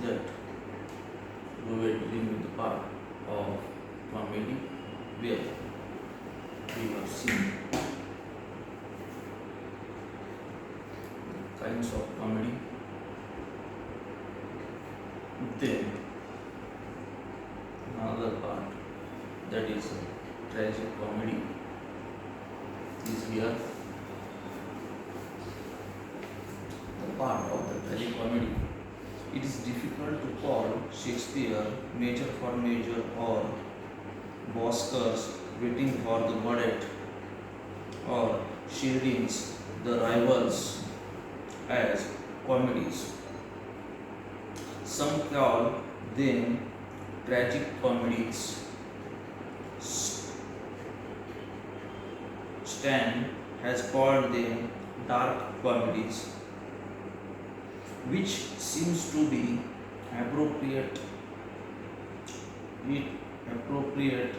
that we were dealing with the part of comedy where we have seen kinds of comedy. Then another part, that is tragic comedy, is here. The part of the tragic comedy. It is difficult to call Shakespeare major for major or Bosker's Waiting for the Godot or Sheridan's The Rivals as comedies. Some call them tragic comedies. Stan has called them dark comedies, which seems to be appropriate it appropriate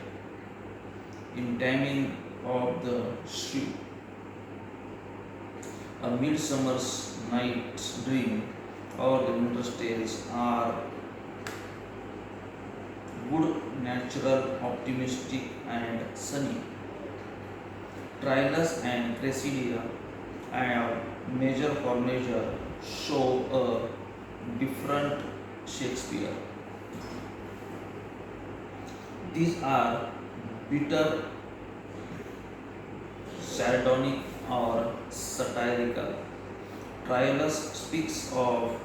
in timing of the shrew. A Midsummer's Night's Dream or the Winter's Tales are good, natural, optimistic, and sunny. Trilus and Cressida and Measure for Measure show a different Shakespeare. These are bitter, sardonic, or satirical. Trilus speaks of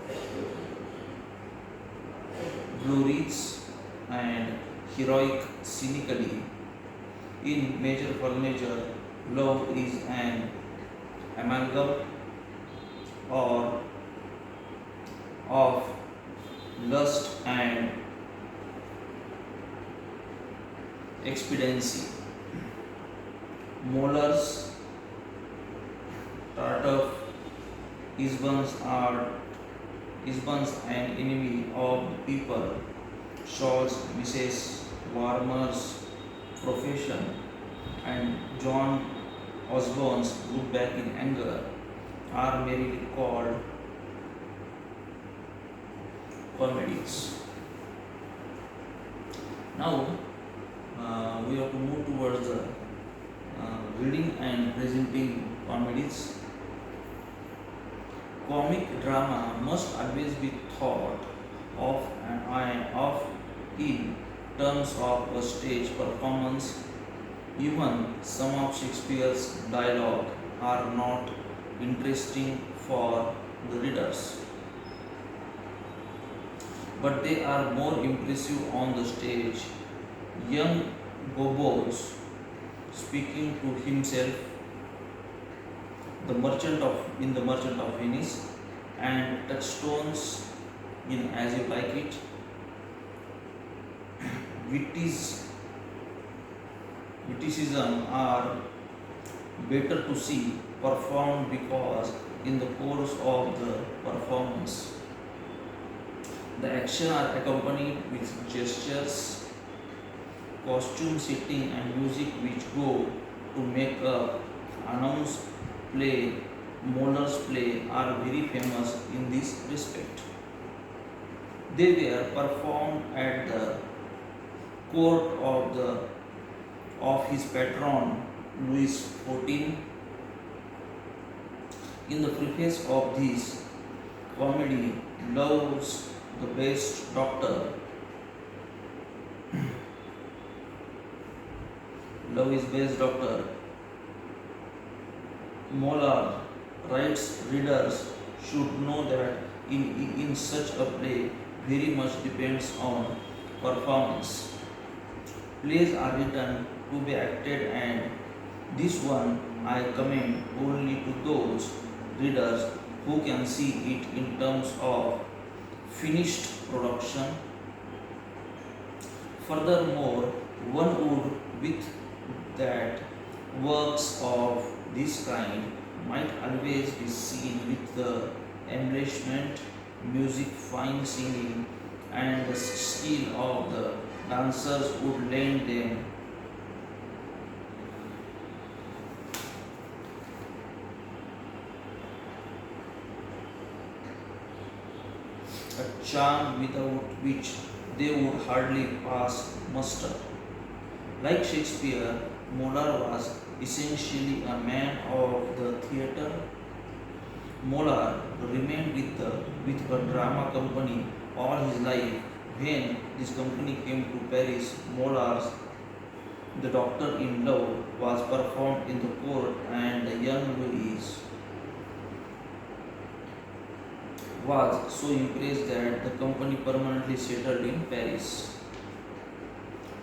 glories and heroic cynically. In Measure for Measure, love is an amalgam or of lust and expediency. Molars, Tartuffe, Isbans an enemy of the people. Shaw's Mrs. Warmer's profession and John Osborne's Look Back in Anger are merely called comedies. Now we have to move towards the reading and presenting comedies. Comic drama must always be thought of in terms of a stage performance. Even some of Shakespeare's dialogue are not interesting for the readers, but they are more impressive on the stage. Young Gobos speaking to himself, the Merchant of Venice, and Touchstones in As You Like It. Witticism are better to see performed because in the course of the performance the action are accompanied with gestures, costume setting and music which go to make up. Announced play, Moller's play are very famous in this respect. They were performed at the court of his patron Louis XIV. In the preface of this comedy, Love's the best doctor. Love is best doctor. Molar writes readers should know that in such a play very much depends on performance. Plays are written to be acted, and this one I commend only to those readers who can see it in terms of finished production. Furthermore, one would with that works of this kind might always be seen with the embellishment, music, fine singing, and the skill of the dancers would lend them. a charm without which they would hardly pass muster. Like Shakespeare, Molar was essentially a man of the theatre. Molar remained with a drama company all his life. When this company came to Paris, Molar's The Doctor in Love was performed in the court, and the young Louise was so impressed that the company permanently settled in Paris.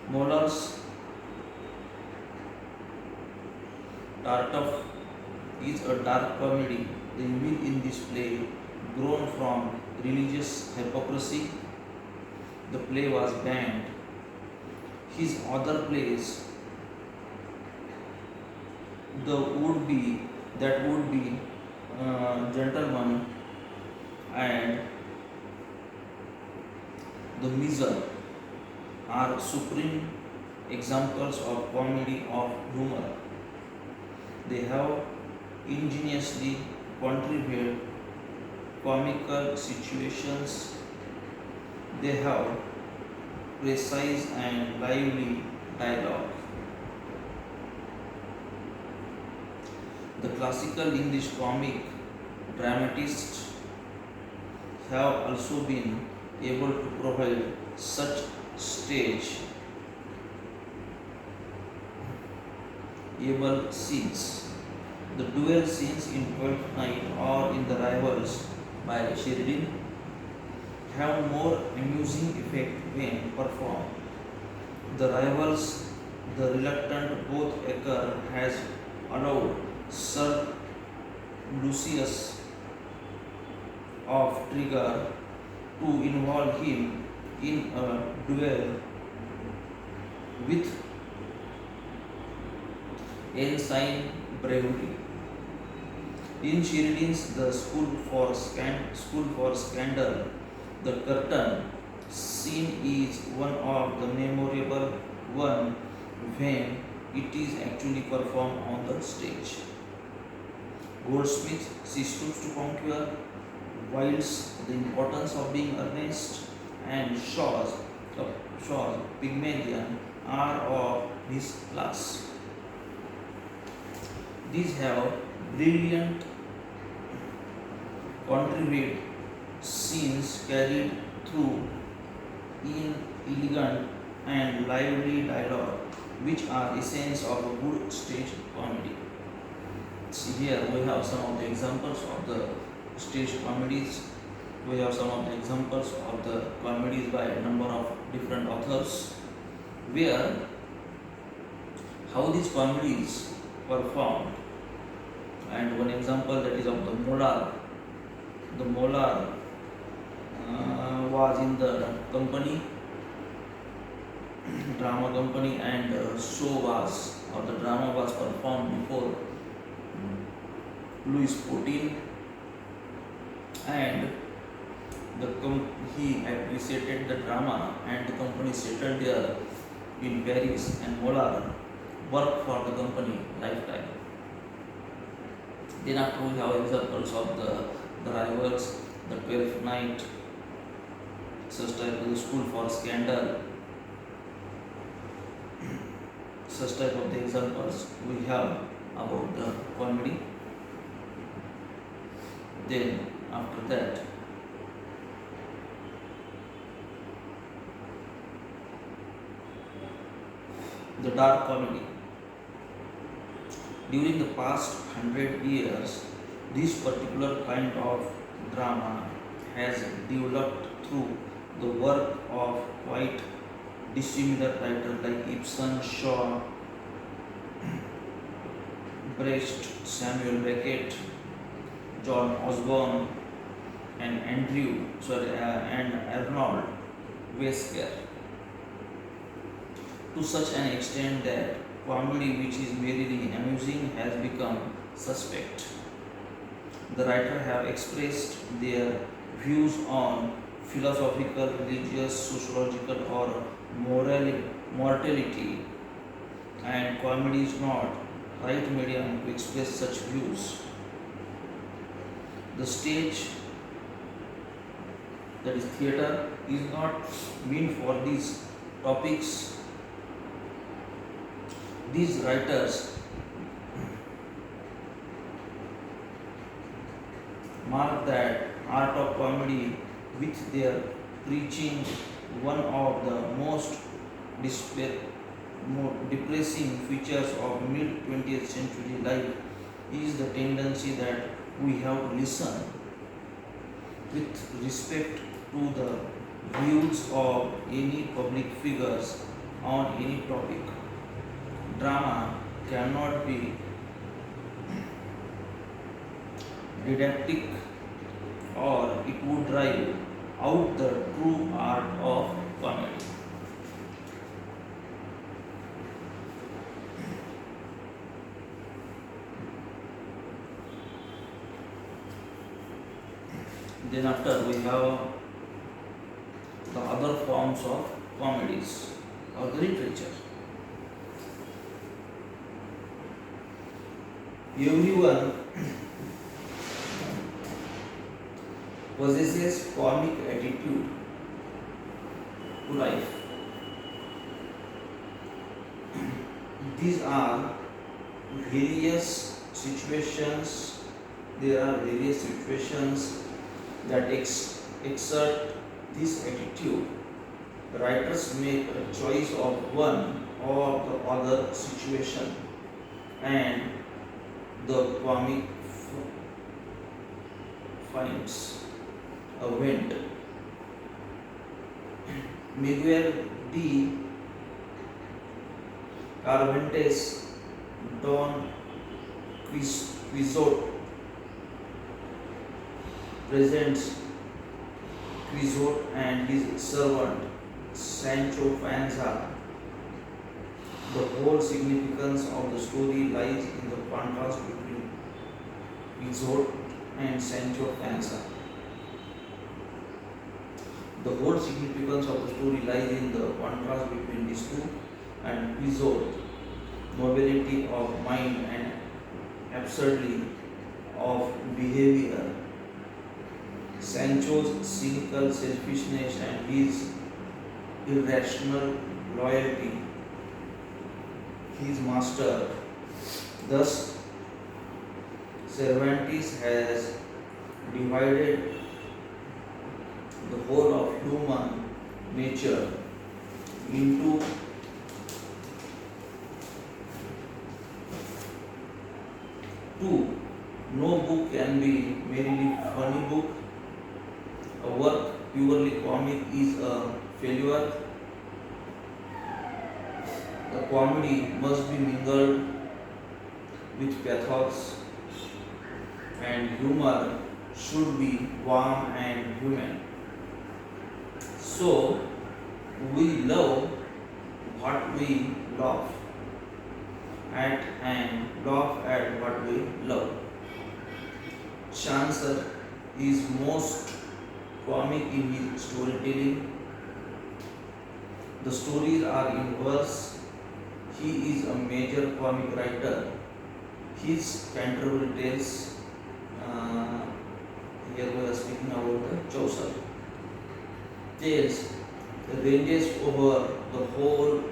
Molars Tartuffe is a dark comedy. The evil in this play, grown from religious hypocrisy, the play was banned. His other plays, the would be that would be Gentleman and The Miser, are supreme examples of comedy of humor. They have ingeniously contrived comical situations. They have precise and lively dialogue. The classical English comic dramatists have also been able to provide such stage able scenes. The duel scenes in Twelfth Night or in The Rivals by Sheridan have more amusing effect when performed. The Rivals, the reluctant both Ecker has allowed Sir Lucius of Trigger to involve him in a duel with Ensign Bravery. In Sheridan's The School for Scandal, the curtain scene is one of the memorable one when it is actually performed on the stage. Goldsmith, She Stoops to Conquer, Wilde's The Importance of Being Earnest, and Shaw's Pygmalion are of this class. These have brilliant contrived scenes carried through in elegant and lively dialogue, which are essence of a good stage comedy. See here we have some of the examples of the stage comedies. We have some of the examples of the comedies by a number of different authors, where how these comedies performed. And one example that is of the Molar. The Molar was in the company, drama company, and the drama was performed before Louis XIV, and he appreciated the drama, and the company settled there in Paris, and Molar worked for the company lifetime. Then after we have examples of the Rivals, the Twelfth Night, such type of the School for Scandal, such type of the examples we have about the comedy. Then after that, the dark comedy. During the past 100 years, this particular kind of drama has developed through the work of quite dissimilar writers like Ibsen, Shaw, Brecht, Samuel Beckett, John Osborne, and and Arnold Wesker, to such an extent that comedy which is merely amusing has become suspect. The writers have expressed their views on philosophical, religious, sociological, or morality, and comedy is not right medium to express such views. The stage that is theater, is not meant for these topics. These writers mark that art of comedy with their preaching. One of the most depressing features of mid 20th century life is the tendency that we have to listen with respect to the views of any public figures on any topic. Drama cannot be didactic, or it would drive out the true art of comedy. Then after we have the other forms of comedies or the literature. Everyone possesses comic attitude to life. These are various situations. There are various situations that exert this attitude. The writers make a choice of one or the other situation, and the comic finds a vent. Miguel de Cervantes, Don Quixote presents Quixote and his servant Sancho Panza. The whole significance of the story lies in the contrast between Quixote and Sancho Panza. The whole significance of the story lies in the contrast between these two, and Quixote, nobility of mind and absurdity of behavior, Sancho's cynical selfishness and his irrational loyalty, his master. Thus, Cervantes has divided the whole of human nature into two. No book can be merely funny book. A work purely comic is a failure. The comedy must be mingled with pathos, and humor should be warm and human. So, we love what we laugh at and laugh at what we love. Chaucer is most comic in his storytelling. The stories are in verse. He is a major comic writer. His Canterbury Tales, here we are speaking about the Chaucer. Tales ranges over the whole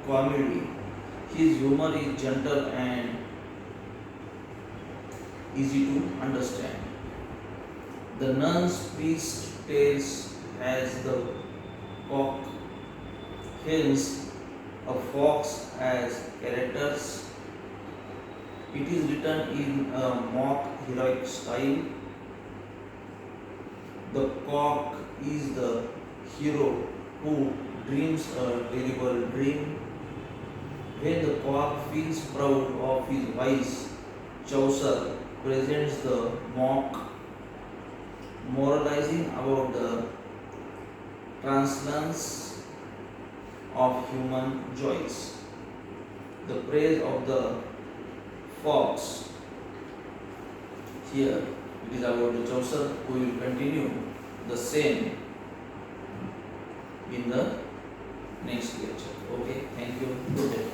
comedy. His humor is gentle and easy to understand. The Nun's Peace Tales has the cock, hens, a fox as characters. It is written in a mock heroic style. The cock is the hero who dreams a terrible dream. When the cock feels proud of his vice, Chaucer presents the mock, moralizing about the transience of human joys. The praise of the fox. Here it is about the Chaucer. We will continue the same in the next lecture. Okay, thank you. Good day.